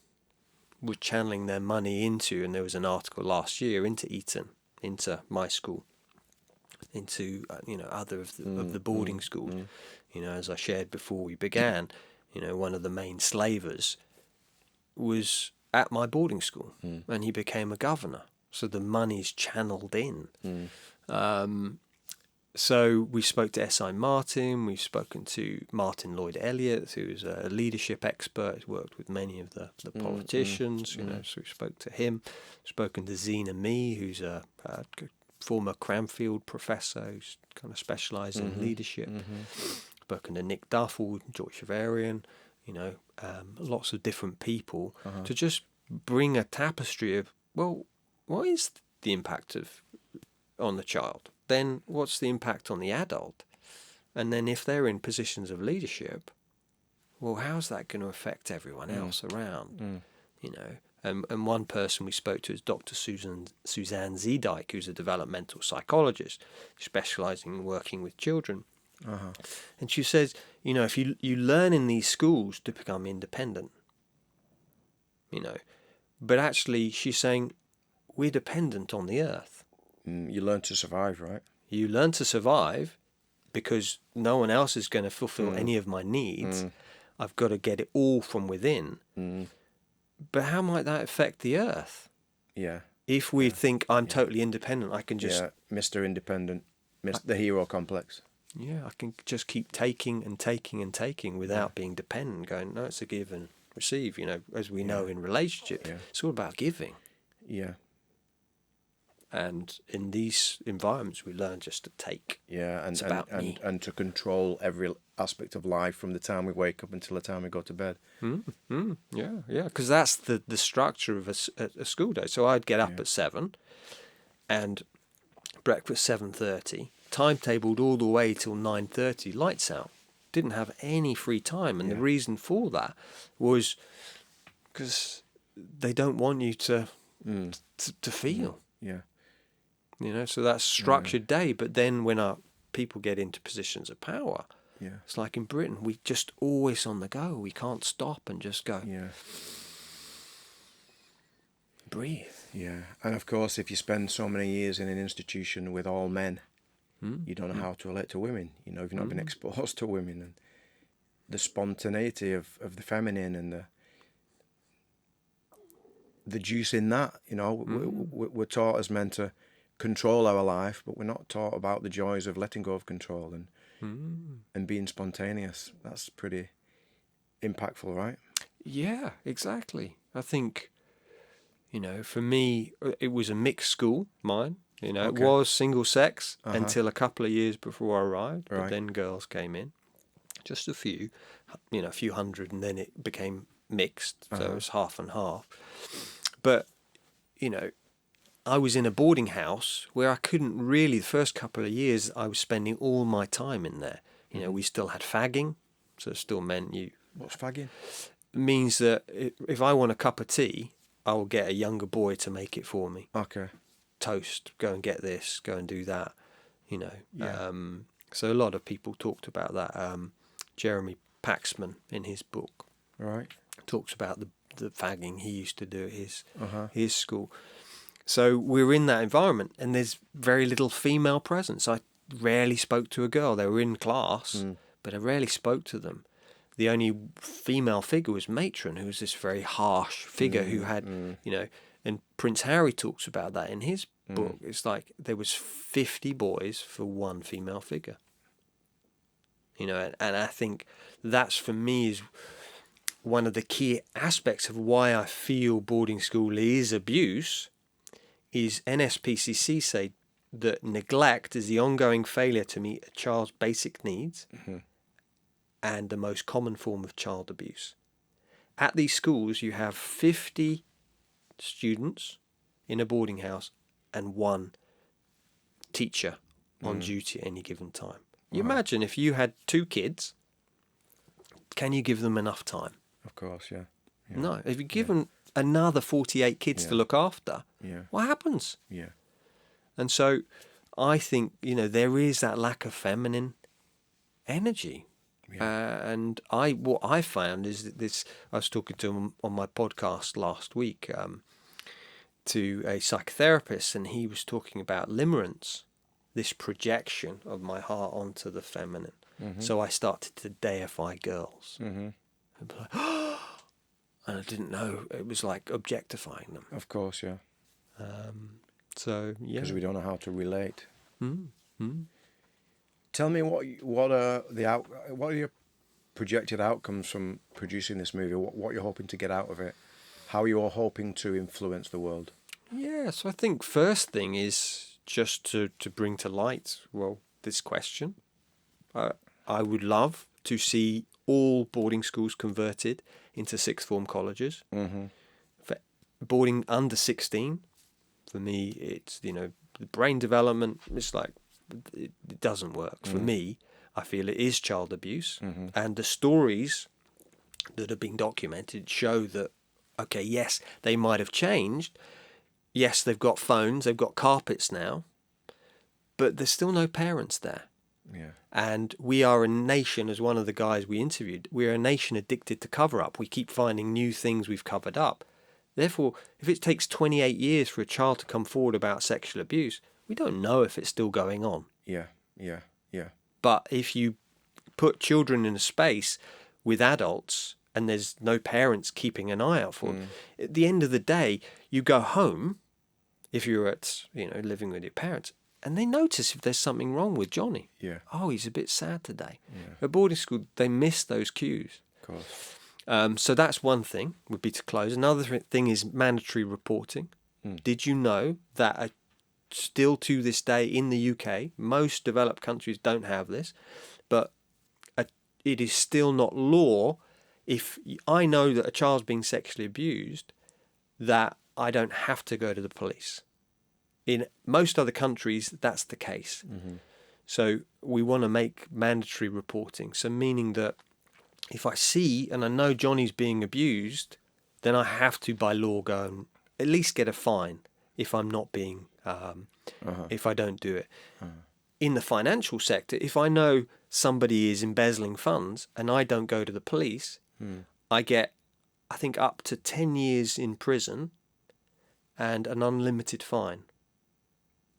were channeling their money into, and there was an article last year, into Eton, into my school, into other of the boarding schools. You know, as I shared before we began, you know, one of the main slavers was at my boarding school, and he became a governor. So the money's channeled in. So we spoke to S.I. Martin, we've spoken to Martin Lloyd Elliott, who's a leadership expert, who's worked with many of the politicians, you know, so we spoke to him. Spoken to Zena Mee, who's a former Cranfield professor, who's kind of specialised in leadership. Spoken to Nick Duffel, George Shavarian, you know, lots of different people to just bring a tapestry of, well, what is the impact on the child? Then what's the impact on the adult? And then if they're in positions of leadership, well, how's that going to affect everyone else around? You know, and one person we spoke to is Dr. Suzanne Zedike, who's a developmental psychologist specialising in working with children. And she says, you know, if you learn in these schools to become independent, you know, but actually she's saying we're dependent on the earth. You learn to survive, right? You learn to survive because no one else is going to fulfill any of my needs. I've got to get it all from within. But how might that affect the earth? Yeah. If we think I'm totally independent, I can just... Yeah, Mr. Independent, the hero complex. Yeah, I can just keep taking and taking and taking without being dependent, going, no, it's a give and receive, as we know in relationships. Yeah. It's all about giving. Yeah. And in these environments, we learn just to take. Yeah, It's about me. and to control every aspect of life from the time we wake up until the time we go to bed. Yeah, because that's the structure of a school day. So I'd get up at 7 and breakfast 7:30, timetabled all the way till 9:30, lights out. Didn't have any free time, and the reason for that was because they don't want you to feel. Yeah. So that's structured day. But then when our people get into positions of power, it's like in Britain, we just always on the go. We can't stop and just go. Yeah. Breathe. Yeah. And of course, if you spend so many years in an institution with all men, you don't know how to relate to women. You've not been exposed to women, and the spontaneity of the feminine and the juice in that. We're taught as men to control our life, but we're not taught about the joys of letting go of control and being spontaneous. That's pretty impactful, right? Yeah, exactly. I think, for me, it was a mixed school, mine. It was single sex until a couple of years before I arrived, but then girls came in, just a few, a few hundred, and then it became mixed, so it was half and half. But, I was in a boarding house where I couldn't really, the first couple of years, I was spending all my time in there. We still had fagging, so it still meant What's fagging? Means that if I want a cup of tea, I will get a younger boy to make it for me. Okay. Toast, go and get this, go and do that, so a lot of people talked about that. Jeremy Paxman, in his book, talks about the fagging he used to do at his school. So we're in that environment, and there's very little female presence. I rarely spoke to a girl. They were in class, but I rarely spoke to them. The only female figure was matron, who was this very harsh figure who had, and Prince Harry talks about that in his book. It's like there was 50 boys for one female figure. And I think that's, for me, is one of the key aspects of why I feel boarding school is abuse. Is NSPCC say that neglect is the ongoing failure to meet a child's basic needs and the most common form of child abuse. At these schools, you have 50 students in a boarding house and one teacher on duty at any given time. You imagine if you had 2 kids, can you give them enough time? Of course, yeah. No. If you give them another 48 kids to look after, what happens? Yeah. And so I think, there is that lack of feminine energy. And what I found is that I was talking to him on my podcast last week, to a psychotherapist, and he was talking about limerence, this projection of my heart onto the feminine. So I started to deify girls. And be like, and I didn't know, it was like objectifying them. Of course, yeah. So yeah, because we don't know how to relate. Tell me what are your projected outcomes from producing this movie? What you're hoping to get out of it? How you're hoping to influence the world? Yeah, so I think first thing is just to bring to light, this question. I would love to see all boarding schools converted into sixth form colleges. For boarding under 16, for me, it's, the brain development, it's like, it doesn't work. For me, I feel it is child abuse. And the stories that have been documented show that, okay, yes, they might have changed. Yes, they've got phones, they've got carpets now, but there's still no parents there. Yeah. And we are a nation, as one of the guys we interviewed, we're a nation addicted to cover up. We keep finding new things we've covered up. Therefore, if it takes 28 years for a child to come forward about sexual abuse, we don't know if it's still going on. Yeah. But if you put children in a space with adults and there's no parents keeping an eye out for them, at the end of the day, you go home, if you're living with your parents, and they notice if there's something wrong with Johnny. Yeah. Oh, he's a bit sad today. Yeah. At boarding school, they miss those cues. Of course. So that's one thing, would be to close. Another thing is mandatory reporting. Did you know that still to this day in the UK, most developed countries don't have this, but it is still not law. If I know that a child's being sexually abused, that I don't have to go to the police. In most other countries, that's the case. Mm-hmm. So we want to make mandatory reporting. So meaning that if I see and I know Johnny's being abused, then I have to, by law, go and at least get a fine if I'm not being, if I don't do it. In the financial sector, if I know somebody is embezzling funds and I don't go to the police, I get, I think, up to 10 years in prison and an unlimited fine.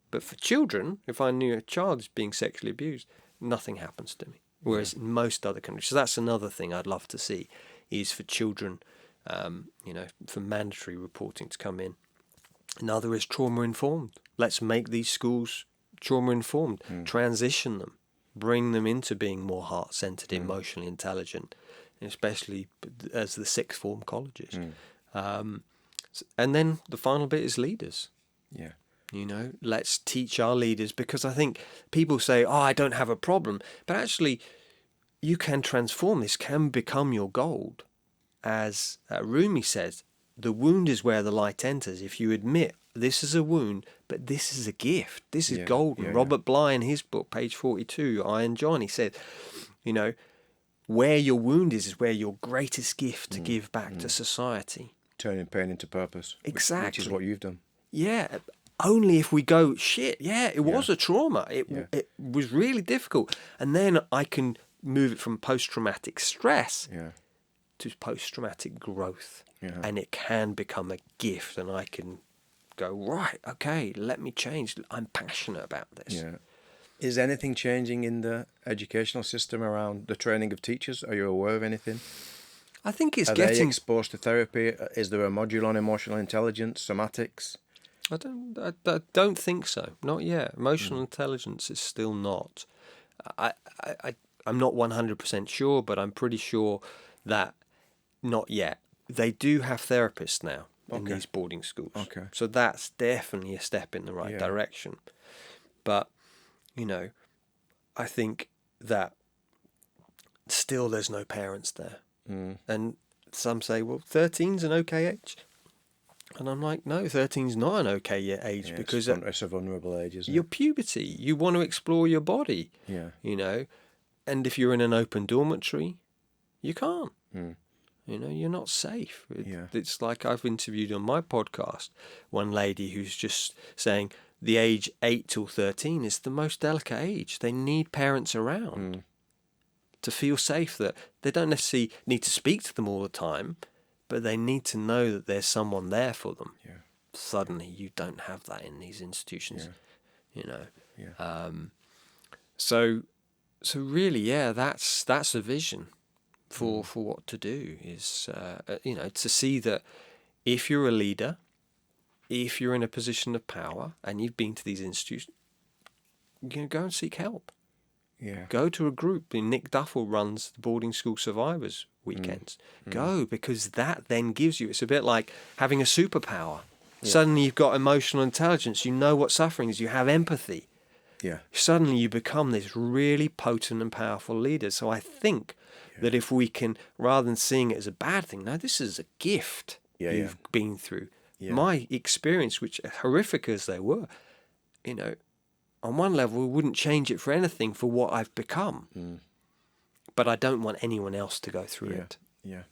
But for children, if I knew a child is being sexually abused, nothing happens to me. Whereas in most other countries, so that's another thing I'd love to see, is for children, for mandatory reporting to come in. Another is trauma-informed. Let's make these schools trauma-informed, transition them, bring them into being more heart-centered, emotionally intelligent, especially as the sixth form colleges. And then the final bit is leaders. Yeah. Let's teach our leaders, because I think people say, oh, I don't have a problem. But actually, you can transform this, can become your gold. As Rumi says, the wound is where the light enters. If you admit this is a wound, but this is a gift, this is golden. Robert Bly, in his book, page 42, Iron John, he said, where your wound is where your greatest gift to give back to society. Turning pain into purpose. Exactly. Which is what you've done. Yeah. Only if we go, shit, it was a trauma. It was really difficult. And then I can move it from post-traumatic stress to post-traumatic growth. Yeah. And it can become a gift, and I can go, right, okay, let me change. I'm passionate about this. Yeah. Is anything changing in the educational system around the training of teachers? Are you aware of anything? I think it's Are getting... they exposed to therapy? Is there a module on emotional intelligence, somatics? I don't think so. Not yet. Emotional intelligence is still not. I'm not 100% sure, but I'm pretty sure that not yet. They do have therapists now in these boarding schools. Okay. So that's definitely a step in the right direction. But, I think that still there's no parents there. And some say, well, 13's an okay age. And I'm like, no, 13's not an okay age, because it's a vulnerable age, isn't your it? puberty, you want to explore your body. Yeah. And if you're in an open dormitory, you can't. You're not safe. It's like I've interviewed on my podcast one lady who's just saying the age 8 till 13 is the most delicate age. They need parents around to feel safe, that they don't necessarily need to speak to them all the time, but they need to know that there's someone there for them. Yeah. Suddenly you don't have that in these institutions, Yeah. So really, that's a vision for what to do, is, to see that if you're a leader, if you're in a position of power and you've been to these institutions, go and seek help. Yeah. Go to a group. Nick Duffel runs the boarding school survivors weekends. Go, because that then gives you, it's a bit like having a superpower. Suddenly you've got emotional intelligence. You know what suffering is. You have empathy. Yeah. Suddenly you become this really potent and powerful leader. So I think that if we can, rather than seeing it as a bad thing, no, this is a gift you've been through. Yeah. My experience, which horrific as they were, on one level, we wouldn't change it for anything for what I've become. But I don't want anyone else to go through it. Yeah.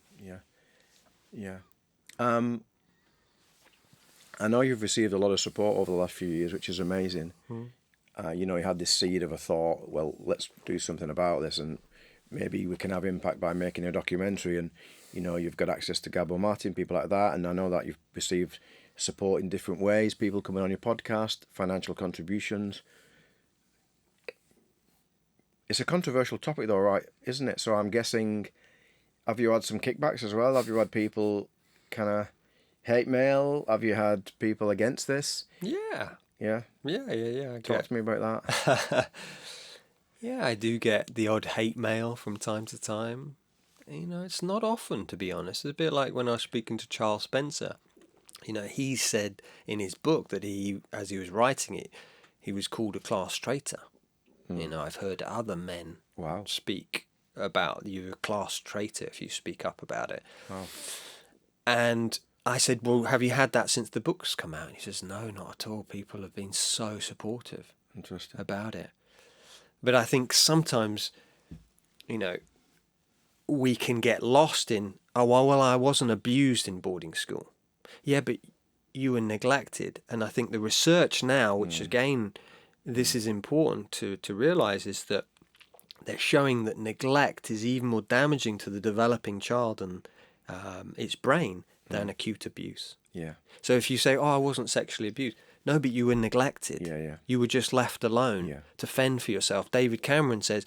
I know you've received a lot of support over the last few years, which is amazing. You had this seed of a thought, well, let's do something about this, and maybe we can have impact by making a documentary. And, you've got access to Gabbo Martin, people like that. And I know that you've received support in different ways, people coming on your podcast, financial contributions. It's a controversial topic though, right? Isn't it? So I'm guessing, have you had some kickbacks as well? Have you had people kind of hate mail? Have you had people against this? Yeah. Yeah. Yeah. I Talk get. to me about that. Yeah, I do get the odd hate mail from time to time. You know, it's not often, to be honest. It's a bit like when I was speaking to Charles Spencer. You know, he said in his book that he, as he was writing it, he was called a class traitor. You know, I've heard other men Wow. speak about you a class traitor if you speak up about it. Wow. And I said, well, have you had that since the book's come out? And he says, no, not at all. People have been so supportive Interesting. about it. But I think sometimes, you know, we can get lost in, oh, well, I wasn't abused in boarding school. Yeah, but you were neglected. And I think the research now, which again, this is important to realize, is that they're showing that neglect is even more damaging to the developing child and its brain than acute abuse. Yeah. So if you say, oh, I wasn't sexually abused. No, but you were neglected. Yeah. You were just left alone to fend for yourself. David Cameron says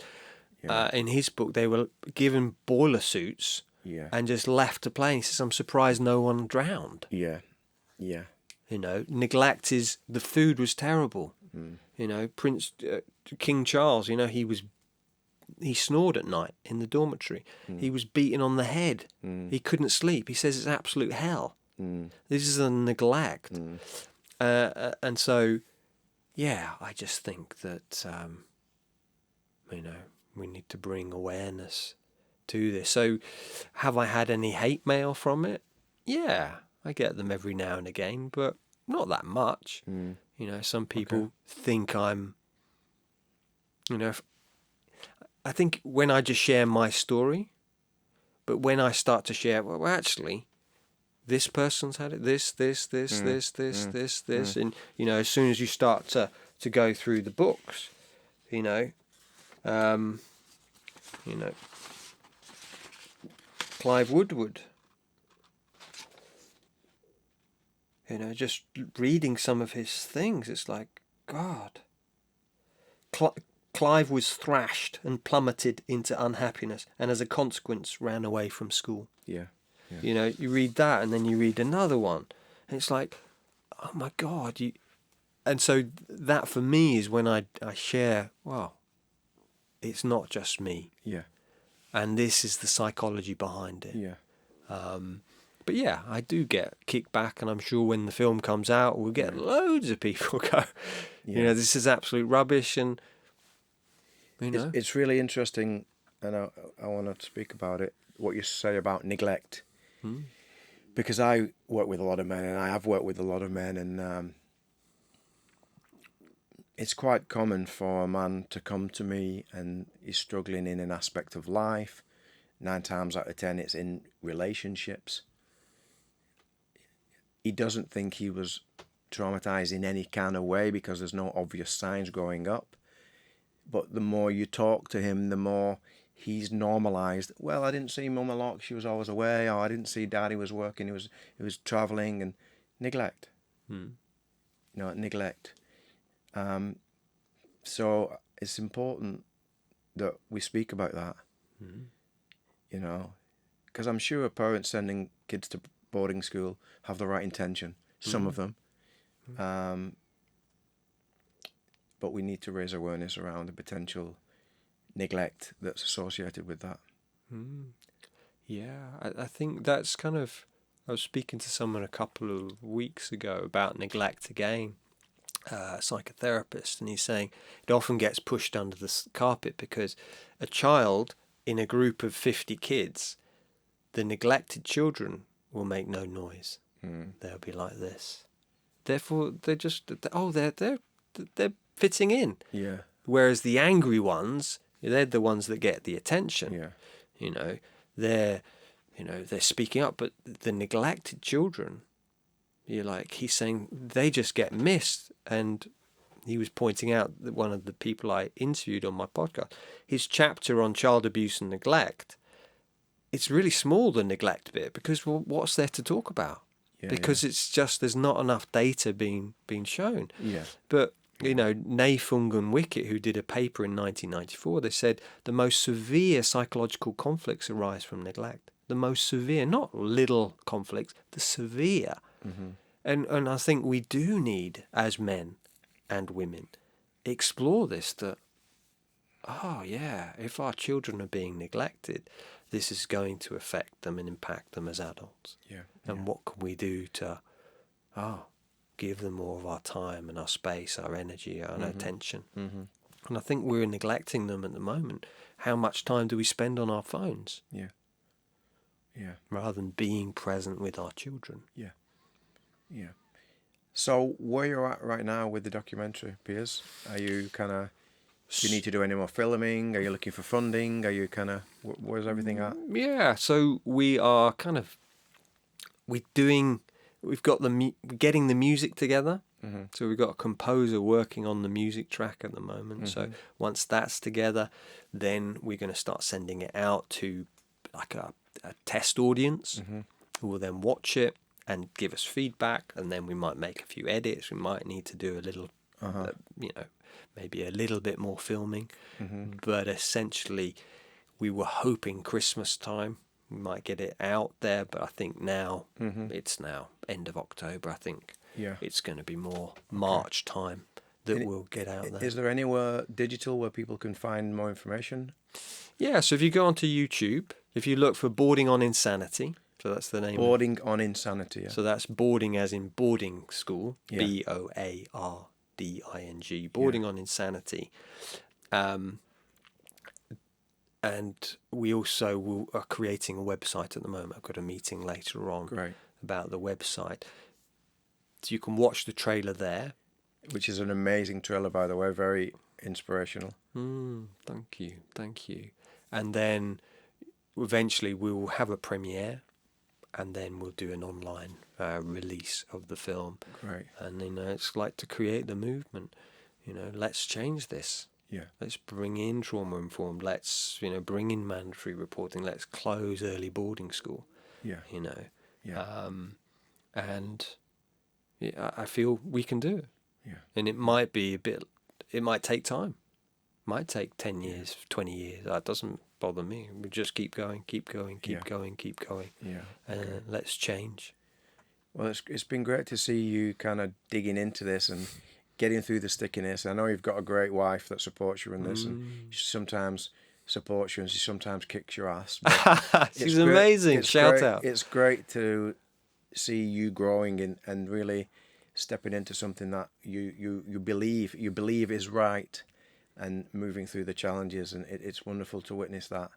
in his book they were given boiler suits and just left to play. He says, I'm surprised no one drowned. Yeah. You know, neglect is, the food was terrible. You know, King Charles, you know, he snored at night in the dormitory. He was beaten on the head. He couldn't sleep. He says it's absolute hell. This is a neglect. And so, yeah, I just think that, you know, we need to bring awareness to this. So have I had any hate mail from it? Yeah, I get them every now and again, but not that much. You know, some people think I'm, you know, I think when I just share my story, but when I start to share, well, actually, this person's had it, this, and, you know, as soon as you start to go through the books, you know, Clive Woodward, you know, just reading some of his things, it's like, God. Clive was thrashed and plummeted into unhappiness, and as a consequence ran away from school. Yeah. You know, you read that, and then you read another one, and it's like, oh my God. And so that for me is when I share, well, it's not just me. Yeah. And this is the psychology behind it. Yeah. But yeah, I do get kickback, and I'm sure when the film comes out, we'll get loads of people go, you know, this is absolute rubbish, and, you know. It's really interesting, and I want to speak about it, what you say about neglect. Because I work with a lot of men, and I have worked with a lot of men, and it's quite common for a man to come to me and he's struggling in an aspect of life. 9 times out of 10, it's in relationships. He doesn't think he was traumatized in any kind of way because there's no obvious signs growing up. But the more you talk to him, the more he's normalized. Well, I didn't see Mum a lot, she was always away, or I didn't see Dad, he was working, he was traveling, and neglect. You know, neglect. So it's important that we speak about that. You know, because I'm sure parents sending kids to boarding school have the right intention, some of them. But we need to raise awareness around the potential neglect that's associated with that. Yeah, I think that's kind of, I was speaking to someone a couple of weeks ago about neglect again, a psychotherapist, and he's saying it often gets pushed under the carpet because a child in a group of 50 kids, the neglected children will make no noise. They'll be like this. Therefore, they're just, they're fitting in. Yeah. Whereas the angry ones, they're the ones that get the attention. Yeah. You know, they're speaking up, but the neglected children, he's saying they just get missed. And he was pointing out that one of the people I interviewed on my podcast, his chapter on child abuse and neglect, it's really small, the neglect bit, because what's there to talk about? Because it's just, there's not enough data being shown. Yeah. But, you know, Nafung and Wickett, who did a paper in 1994, they said the most severe psychological conflicts arise from neglect. The most severe, not little conflicts, the severe. And I think we do need, as men, and women explore this, that, oh yeah, if our children are being neglected, this is going to affect them and impact them as adults. Yeah. And what can we do to give them more of our time and our space, our energy, our attention? And I think we're neglecting them at the moment. How much time do we spend on our phones? Yeah. Yeah. Rather than being present with our children. Yeah. Yeah. So where you're at right now with the documentary, Piers? Are you kind of, do you need to do any more filming? Are you looking for funding? Are you kind of, where's everything at? Yeah, so we are kind of, we've got getting the music together. So we've got a composer working on the music track at the moment. So once that's together, then we're going to start sending it out to like a test audience who will then watch it and give us feedback. And then we might make a few edits. We might need to do a little, maybe a little bit more filming. But essentially, we were hoping Christmas time we might get it out there. But I think now it's now end of October. I think. Yeah. It's going to be more March time that we'll get out there. Is there anywhere digital where people can find more information? Yeah, so if you go onto YouTube, if you look for Boarding on Insanity, so that's the name. Boarding on Insanity, yeah. So that's boarding as in boarding school, Yeah. BOARDING, Boarding on Insanity. And we also are creating a website at the moment. I've got a meeting later on about the website. So you can watch the trailer there. Which is an amazing trailer, by the way, very inspirational. Thank you. And then eventually we will have a premiere, and then we'll do an online release of the film. Great. And it's like to create the movement. Let's change this. Yeah. Let's bring in trauma informed. Let's bring in mandatory reporting. Let's close early boarding school. Yeah. Yeah. And yeah, I feel we can do it. Yeah. And it might be it might take time. It might take 10 years, 20 years. That doesn't bother me. We just keep going. Yeah. And let's change. Well, it's been great to see you kind of digging into this and getting through the stickiness. I know you've got a great wife that supports you in this, and she sometimes supports you and she sometimes kicks your ass. She's amazing. Shout out. It's great to see you growing and really stepping into something that you believe is right, and moving through the challenges, and it's wonderful to witness that.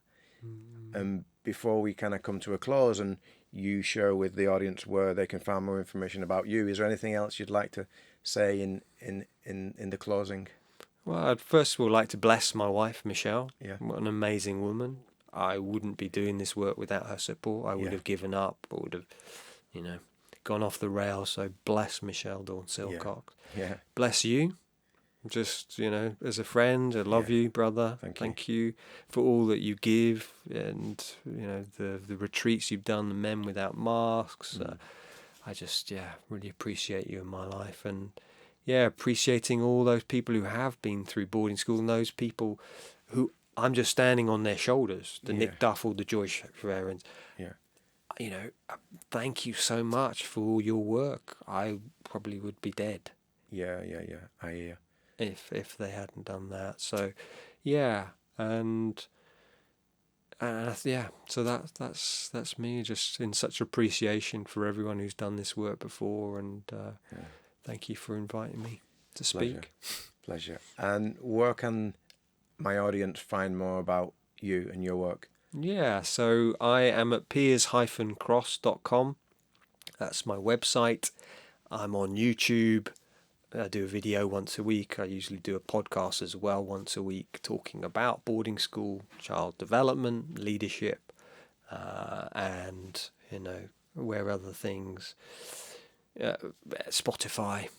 And before we kind of come to a close and you share with the audience where they can find more information about you, is there anything else you'd like to say in the closing? Well, I'd first of all like to bless my wife, Michelle. Yeah. What an amazing woman. I wouldn't be doing this work without her support. I would have given up. I would have, gone off the rails. So bless Michelle Dawn Silcox. Yeah. Bless you. Just, as a friend, I love you, brother. Thank you for all that you give, and, the retreats you've done, the Men Without Masks. I just, really appreciate you in my life. And, appreciating all those people who have been through boarding school, and those people who I'm just standing on their shoulders, the Nick Duffel, the Joyce Ferrens. Yeah. Thank you so much for all your work. I probably would be dead. Yeah. I hear. If they hadn't done that. So, so that's me, just in such appreciation for everyone who's done this work before, and thank you for inviting me to speak. Pleasure. And where can my audience find more about you and your work? Yeah, so I am at piers-cross.com. That's my website. I'm on YouTube. I do a video once a week. I usually do a podcast as well once a week, talking about boarding school, child development, leadership, and, where other things, Spotify,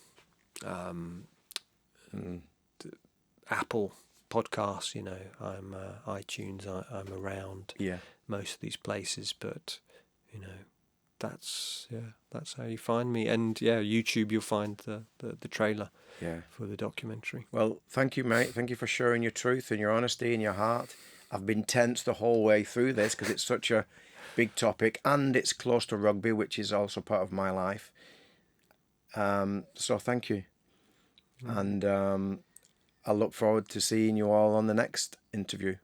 Apple Podcasts, I'm iTunes, I'm around most of these places, but, that's how you find me. And YouTube, you'll find the trailer for the documentary. Well, thank you, mate. Thank you for sharing your truth and your honesty and your heart. I've been tense the whole way through this because it's such a big topic, and it's close to rugby, which is also part of my life. So thank you. And I look forward to seeing you all on the next interview.